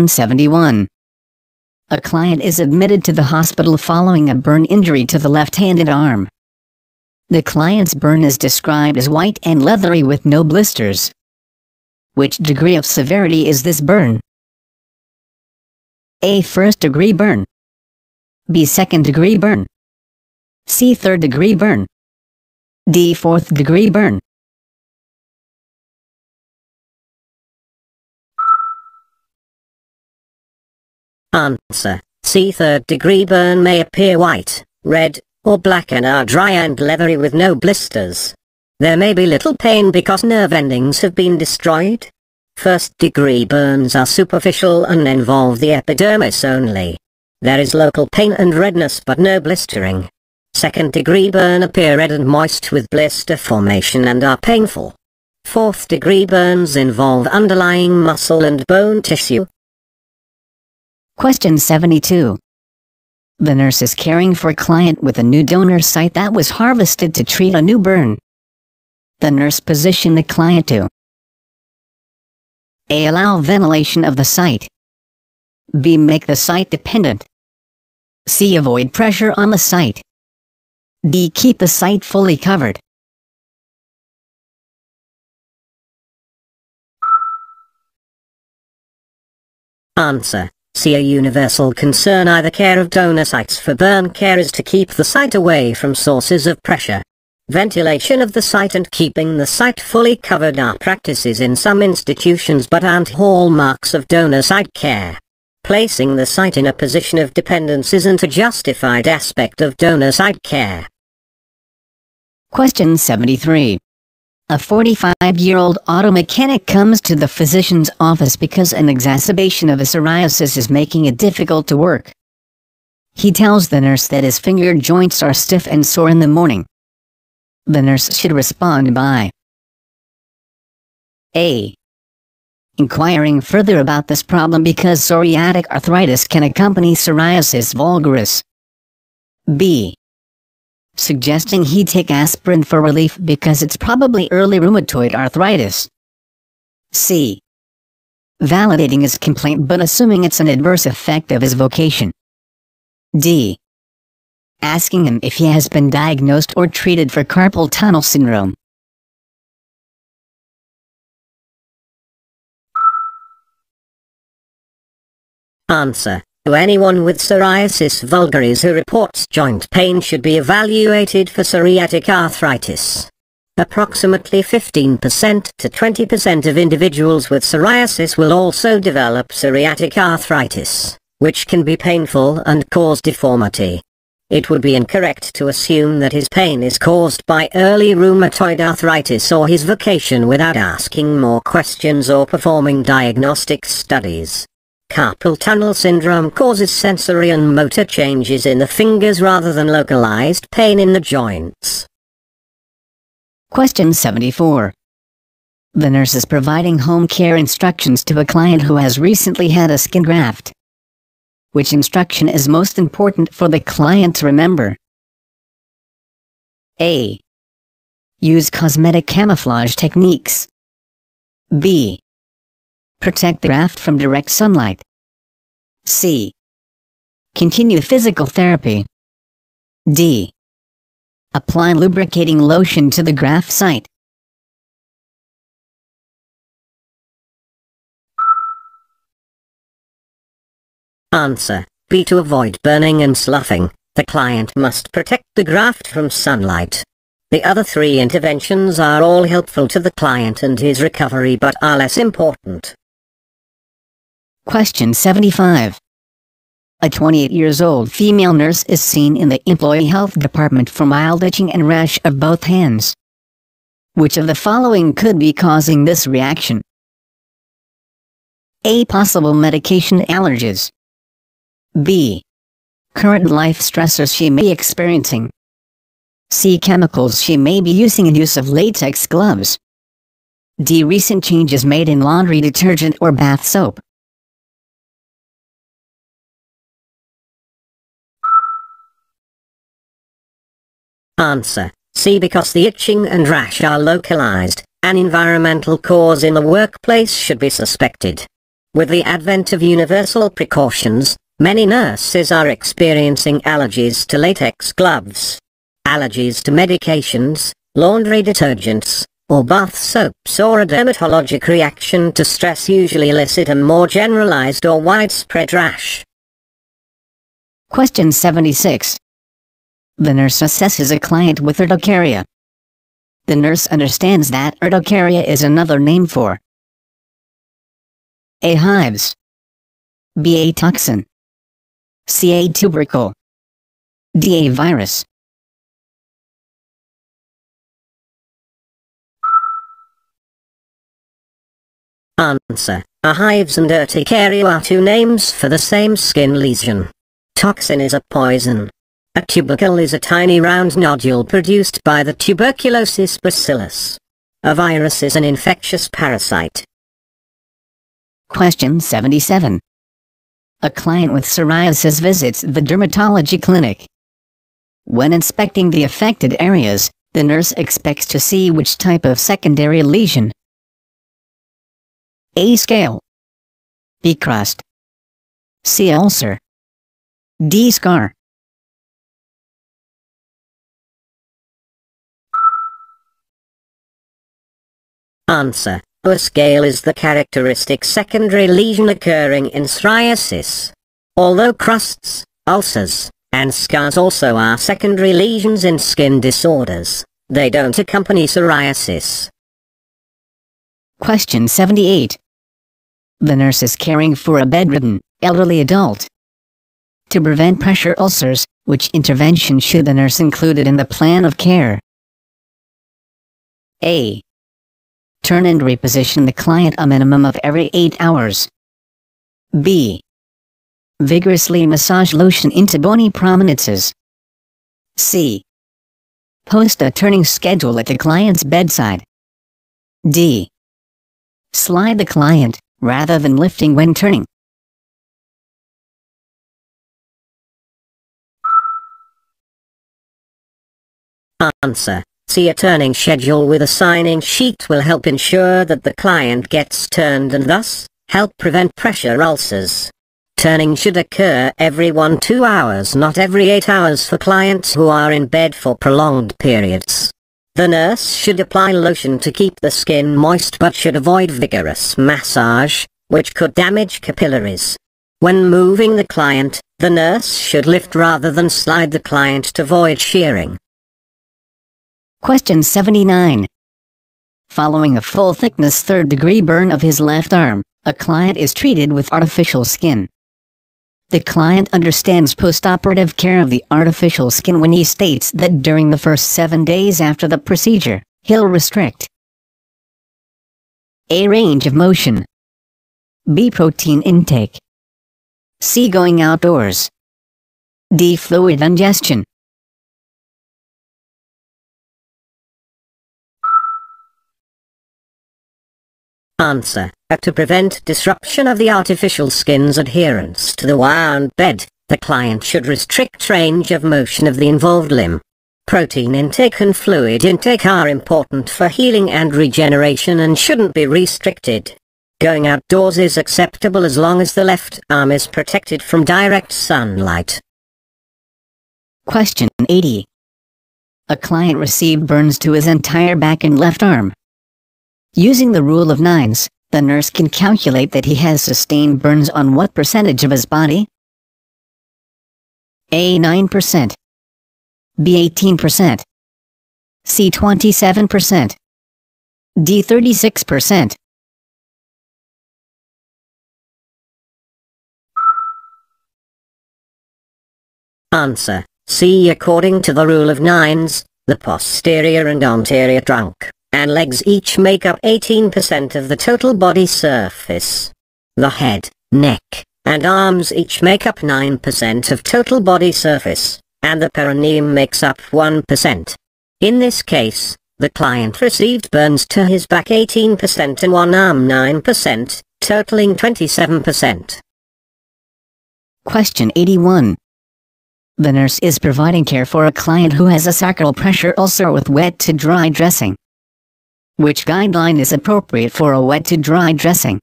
71. A client is admitted to the hospital following a burn injury to the left-handed arm. The client's burn is described as white and leathery with no blisters. Which degree of severity is this burn? A. First-degree burn. B. Second-degree burn. C. Third-degree burn. D. Fourth-degree burn. Answer: C. Third-degree burn may appear white, red, or black and are dry and leathery with no blisters. There may be little pain because nerve endings have been destroyed. First-degree burns are superficial and involve the epidermis only. There is local pain and redness but no blistering. Second-degree burn appear red and moist with blister formation and are painful. Fourth-degree burns involve underlying muscle and bone tissue. Question 72. The nurse is caring for a client with a new donor site that was harvested to treat a new burn. The nurse positioned the client to A. Allow ventilation of the site. B. Make the site dependent. C. Avoid pressure on the site. D. Keep the site fully covered. Answer: C. A universal concern. Either care of donor sites for burn care is to keep the site away from sources of pressure. Ventilation of the site and keeping the site fully covered are practices in some institutions but aren't hallmarks of donor site care. Placing the site in a position of dependence isn't a justified aspect of donor site care. Question 73. A 45-year-old auto mechanic comes to the physician's office because an exacerbation of his psoriasis is making it difficult to work. He tells the nurse that his finger joints are stiff and sore in the morning. The nurse should respond by A. Inquiring further about this problem because psoriatic arthritis can accompany psoriasis vulgaris. B. Suggesting he take aspirin for relief because it's probably early rheumatoid arthritis. C. Validating his complaint but assuming it's an adverse effect of his vocation. D. Asking him if he has been diagnosed or treated for carpal tunnel syndrome. Answer: To anyone with psoriasis vulgaris who reports joint pain should be evaluated for psoriatic arthritis. Approximately 15% to 20% of individuals with psoriasis will also develop psoriatic arthritis, which can be painful and cause deformity. It would be incorrect to assume that his pain is caused by early rheumatoid arthritis or his vocation without asking more questions or performing diagnostic studies. Carpal tunnel syndrome causes sensory and motor changes in the fingers rather than localized pain in the joints. Question 74. The nurse is providing home care instructions to a client who has recently had a skin graft. Which instruction is most important for the client to remember? A. Use cosmetic camouflage techniques. B. Protect the graft from direct sunlight. C. Continue physical therapy. D. Apply lubricating lotion to the graft site. Answer: B. To avoid burning and sloughing, the client must protect the graft from sunlight. The other three interventions are all helpful to the client and his recovery but are less important. Question 75. A 28-year-old female nurse is seen in the employee health department for mild itching and rash of both hands. Which of the following could be causing this reaction? A. Possible medication allergies. B. Current life stressors she may be experiencing. C. Chemicals she may be using and use of latex gloves. D. Recent changes made in laundry detergent or bath soap. Answer: C. Because the itching and rash are localized, an environmental cause in the workplace should be suspected. With the advent of universal precautions, many nurses are experiencing allergies to latex gloves, allergies to medications, laundry detergents, or bath soaps, or a dermatologic reaction to stress usually elicit a more generalized or widespread rash. Question 76. The nurse assesses a client with urticaria. The nurse understands that urticaria is another name for A. Hives, B. A toxin, C. A tubercle, D. A virus. Answer. A hives and urticaria are two names for the same skin lesion. Toxin is a poison. A tubercle is a tiny round nodule produced by the tuberculosis bacillus. A virus is an infectious parasite. Question 77. A client with psoriasis visits the dermatology clinic. When inspecting the affected areas, the nurse expects to see which type of secondary lesion. A. Scale, B. crust, C. ulcer, D. scar. Answer. A scale is the characteristic secondary lesion occurring in psoriasis. Although crusts, ulcers, and scars also are secondary lesions in skin disorders, they don't accompany psoriasis. Question 78. The nurse is caring for a bedridden, elderly adult. To prevent pressure ulcers, which intervention should the nurse include in the plan of care? A. Turn and reposition the client a minimum of every 8 hours. B. Vigorously massage lotion into bony prominences. C. Post a turning schedule at the client's bedside. D. Slide the client, rather than lifting when turning. Answer. See, a turning schedule with a signing sheet will help ensure that the client gets turned and thus, help prevent pressure ulcers. Turning should occur every 1-2 hours, not every 8 hours for clients who are in bed for prolonged periods. The nurse should apply lotion to keep the skin moist but should avoid vigorous massage, which could damage capillaries. When moving the client, the nurse should lift rather than slide the client to avoid shearing. Question 79. Following a full-thickness third-degree burn of his left arm, a client is treated with artificial skin. The client understands post-operative care of the artificial skin when he states that during the first 7 days after the procedure, he'll restrict A. range of motion, B. protein intake, C. going outdoors, D. fluid ingestion. Answer. To prevent disruption of the artificial skin's adherence to the wound bed, the client should restrict range of motion of the involved limb. Protein intake and fluid intake are important for healing and regeneration and shouldn't be restricted. Going outdoors is acceptable as long as the left arm is protected from direct sunlight. Question 80. A client received burns to his entire back and left arm. Using the rule of nines, the nurse can calculate that he has sustained burns on what percentage of his body? A. 9%, B. 18%, C. 27%, D. 36%. Answer. C. According to the rule of nines, the posterior and anterior trunk and legs each make up 18% of the total body surface. The head, neck, and arms each make up 9% of total body surface, and the perineum makes up 1%. In this case, the client received burns to his back 18% and one arm 9%, totaling 27%. Question 81. The nurse is providing care for a client who has a sacral pressure ulcer with wet to dry dressing. Which guideline is appropriate for a wet to dry dressing?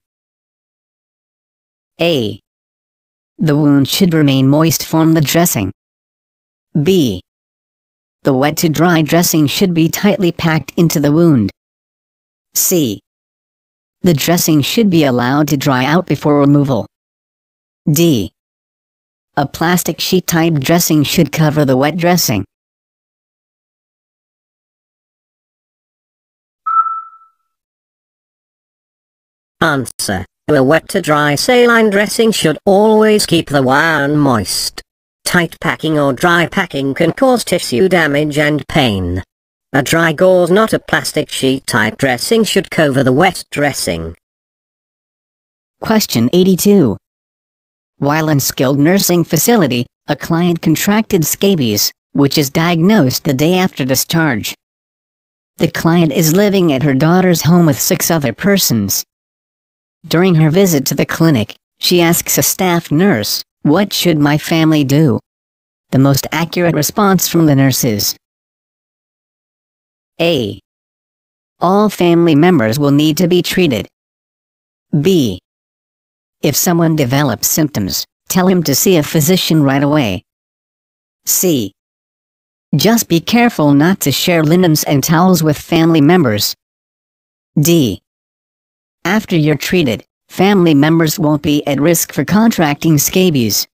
A. The wound should remain moist from the dressing. B. The wet to dry dressing should be tightly packed into the wound. C. The dressing should be allowed to dry out before removal. D. A plastic sheet type dressing should cover the wet dressing. Answer. A wet to dry saline dressing should always keep the wound moist. Tight packing or dry packing can cause tissue damage and pain. A dry gauze, not a plastic sheet type dressing, should cover the wet dressing. Question 82. While in skilled nursing facility, a client contracted scabies, which is diagnosed the day after discharge. The client is living at her daughter's home with 6 other persons. During her visit to the clinic, she asks a staff nurse, "What should my family do?" The most accurate response from the nurse is A. All family members will need to be treated. B. If someone develops symptoms, tell him to see a physician right away. C. Just be careful not to share linens and towels with family members. D. After you're treated, family members won't be at risk for contracting scabies.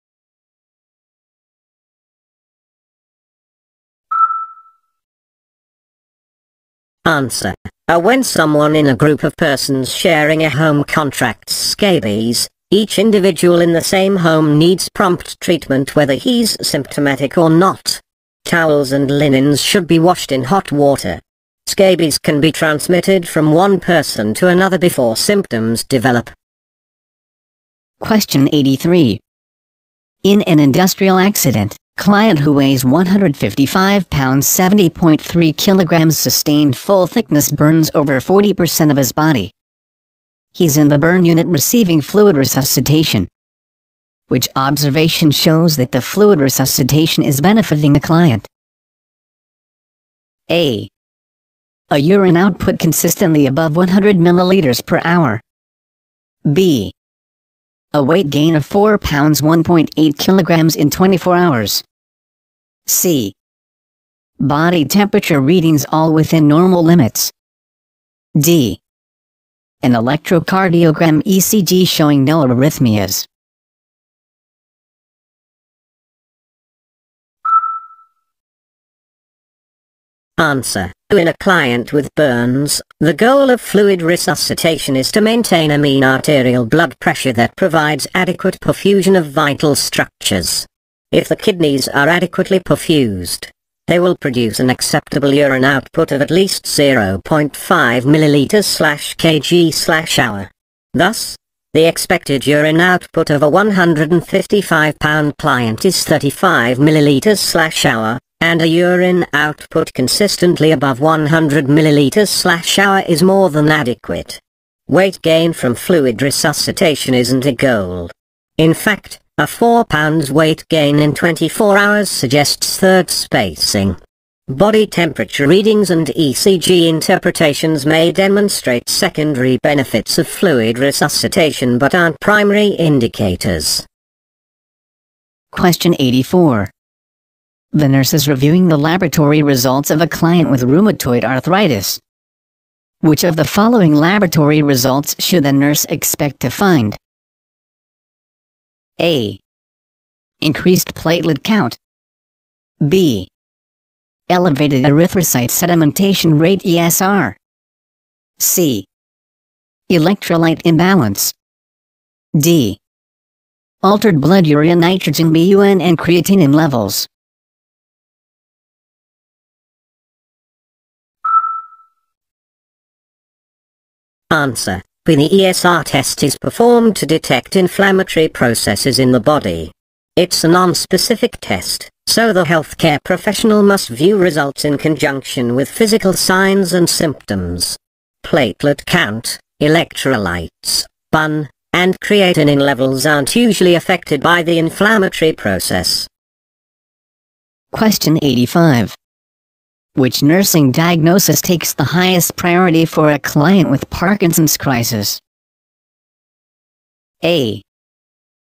Answer. When someone in a group of persons sharing a home contracts scabies, each individual in the same home needs prompt treatment whether he's symptomatic or not. Towels and linens should be washed in hot water. Scabies can be transmitted from one person to another before symptoms develop. Question 83. In an industrial accident, client who weighs 155 pounds 70.3 kilograms sustained full thickness burns over 40% of his body. He's in the burn unit receiving fluid resuscitation. Which observation shows that the fluid resuscitation is benefiting the client? A. A urine output consistently above 100 milliliters per hour. B. A weight gain of 4 pounds 1.8 kilograms in 24 hours. C. Body temperature readings all within normal limits. D. An electrocardiogram ECG showing no arrhythmias. Answer. In a client with burns, the goal of fluid resuscitation is to maintain a mean arterial blood pressure that provides adequate perfusion of vital structures. If the kidneys are adequately perfused, they will produce an acceptable urine output of at least 0.5 milliliters/kg/hour. Thus, the expected urine output of a 155-pound client is 35 milliliters/hour, and a urine output consistently above 100 milliliters/hour is more than adequate. Weight gain from fluid resuscitation isn't a goal. In fact, a 4 pounds weight gain in 24 hours suggests third spacing. Body temperature readings and ECG interpretations may demonstrate secondary benefits of fluid resuscitation but aren't primary indicators. Question 84. The nurse is reviewing the laboratory results of a client with rheumatoid arthritis. Which of the following laboratory results should the nurse expect to find? A. Increased platelet count. B. Elevated erythrocyte sedimentation rate ESR. C. Electrolyte imbalance. D. Altered blood urea nitrogen BUN and creatinine levels. Answer. When the ESR test is performed to detect inflammatory processes in the body. It's a non-specific test, so the healthcare professional must view results in conjunction with physical signs and symptoms. Platelet count, electrolytes, BUN, and creatinine levels aren't usually affected by the inflammatory process. Question 85. Which nursing diagnosis takes the highest priority for a client with Parkinson's crisis? A.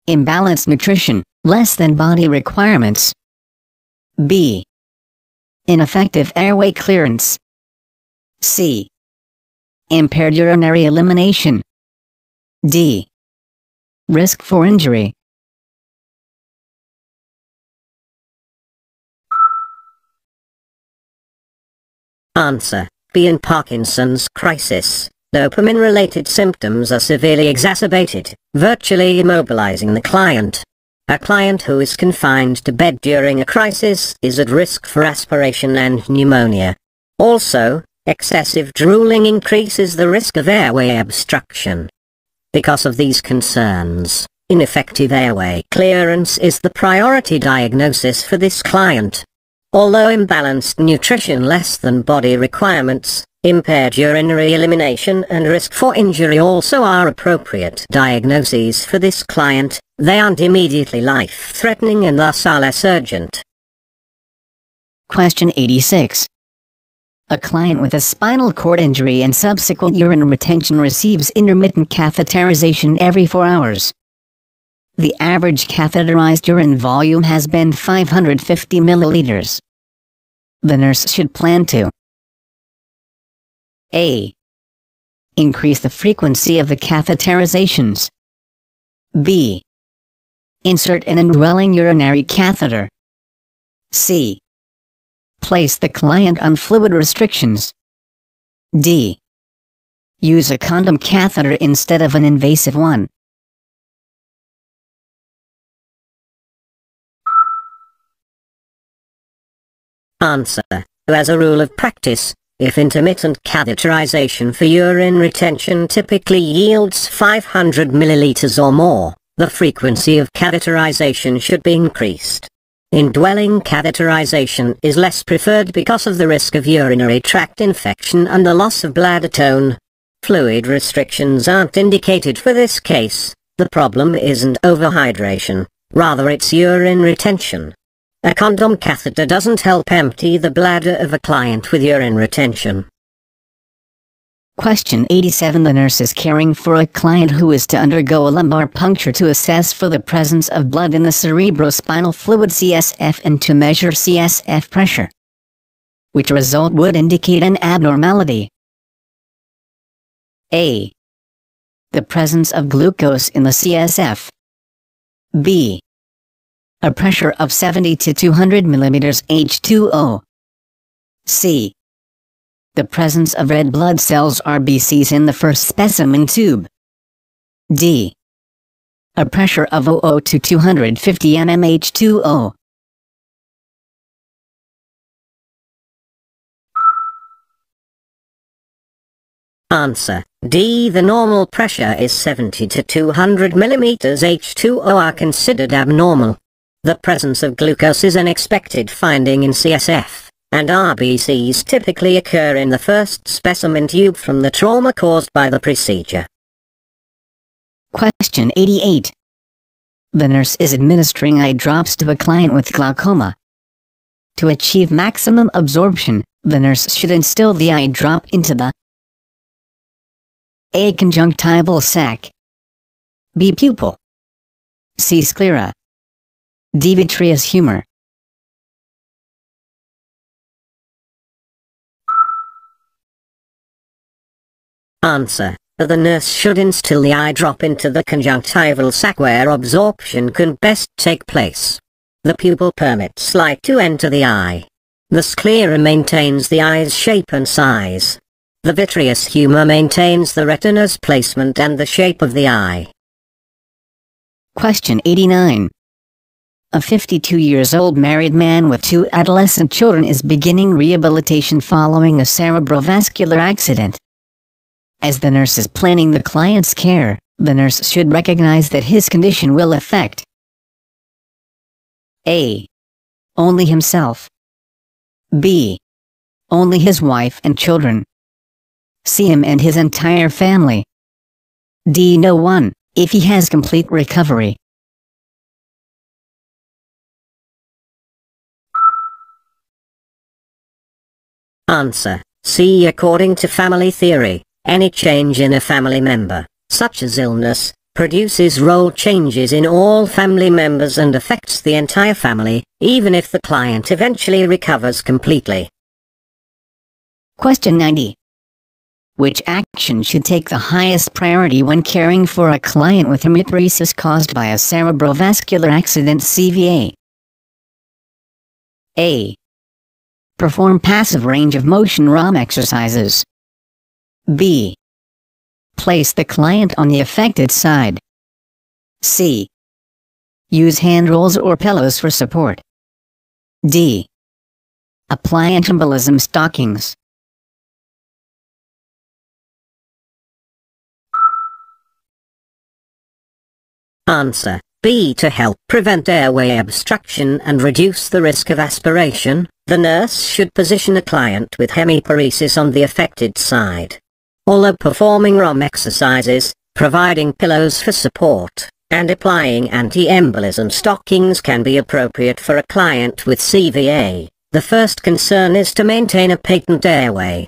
Imbalanced nutrition, less than body requirements. B. Ineffective airway clearance. C. Impaired urinary elimination. D. Risk for injury. Answer B. In Parkinson's crisis, dopamine-related symptoms are severely exacerbated, virtually immobilizing the client. A client who is confined to bed during a crisis is at risk for aspiration and pneumonia. Also, excessive drooling increases the risk of airway obstruction. Because of these concerns, ineffective airway clearance is the priority diagnosis for this client. Although imbalanced nutrition less than body requirements, impaired urinary elimination and risk for injury also are appropriate diagnoses for this client, they aren't immediately life-threatening and thus are less urgent. Question 86. A client with a spinal cord injury and subsequent urine retention receives intermittent catheterization every 4 hours. The average catheterized urine volume has been 550 milliliters. The nurse should plan to A. Increase the frequency of the catheterizations. B. Insert an indwelling urinary catheter. C. Place the client on fluid restrictions. D. Use a condom catheter instead of an invasive one. Answer. As a rule of practice, if intermittent catheterization for urine retention typically yields 500 milliliters or more, the frequency of catheterization should be increased. Indwelling catheterization is less preferred because of the risk of urinary tract infection and the loss of bladder tone. Fluid restrictions aren't indicated for this case. The problem isn't overhydration, rather it's urine retention. A condom catheter doesn't help empty the bladder of a client with urine retention. Question 87. The nurse is caring for a client who is to undergo a lumbar puncture to assess for the presence of blood in the cerebrospinal fluid CSF and to measure CSF pressure. Which result would indicate an abnormality? A. The presence of glucose in the CSF. B. A pressure of 70 to 200 millimeters H2O. C. The presence of red blood cells RBCs in the first specimen tube. D. A pressure of 00 to 250 mm H2O. Answer. D. The normal pressure is 70 to 200 millimeters H2O are considered abnormal. The presence of glucose is an expected finding in CSF, and RBCs typically occur in the first specimen tube from the trauma caused by the procedure. Question 88. The nurse is administering eye drops to a client with glaucoma. To achieve maximum absorption, the nurse should instill the eye drop into the A. Conjunctival sac. B. Pupil. C. Sclera. D. Vitreous humor. Answer. The nurse should instill the eye drop into the conjunctival sac where absorption can best take place. The pupil permits light to enter the eye. The sclera maintains the eye's shape and size. The vitreous humor maintains the retina's placement and the shape of the eye. Question 89. A 52-year-old married man with 2 adolescent children is beginning rehabilitation following a cerebrovascular accident. As the nurse is planning the client's care, the nurse should recognize that his condition will affect A. Only himself. B. Only his wife and children. C. Him and his entire family. D. No one, if he has complete recovery. Answer. C. According to family theory, any change in a family member, such as illness, produces role changes in all family members and affects the entire family, even if the client eventually recovers completely. Question 90. Which action should take the highest priority when caring for a client with hemiparesis caused by a cerebrovascular accident CVA? A. Perform passive range of motion ROM exercises. B. Place the client on the affected side. C. Use hand rolls or pillows for support. D. Apply antiembolism stockings. Answer B. To help prevent airway obstruction and reduce the risk of aspiration, the nurse should position a client with hemiparesis on the affected side. Although performing ROM exercises, providing pillows for support, and applying anti-embolism stockings can be appropriate for a client with CVA, the first concern is to maintain a patent airway,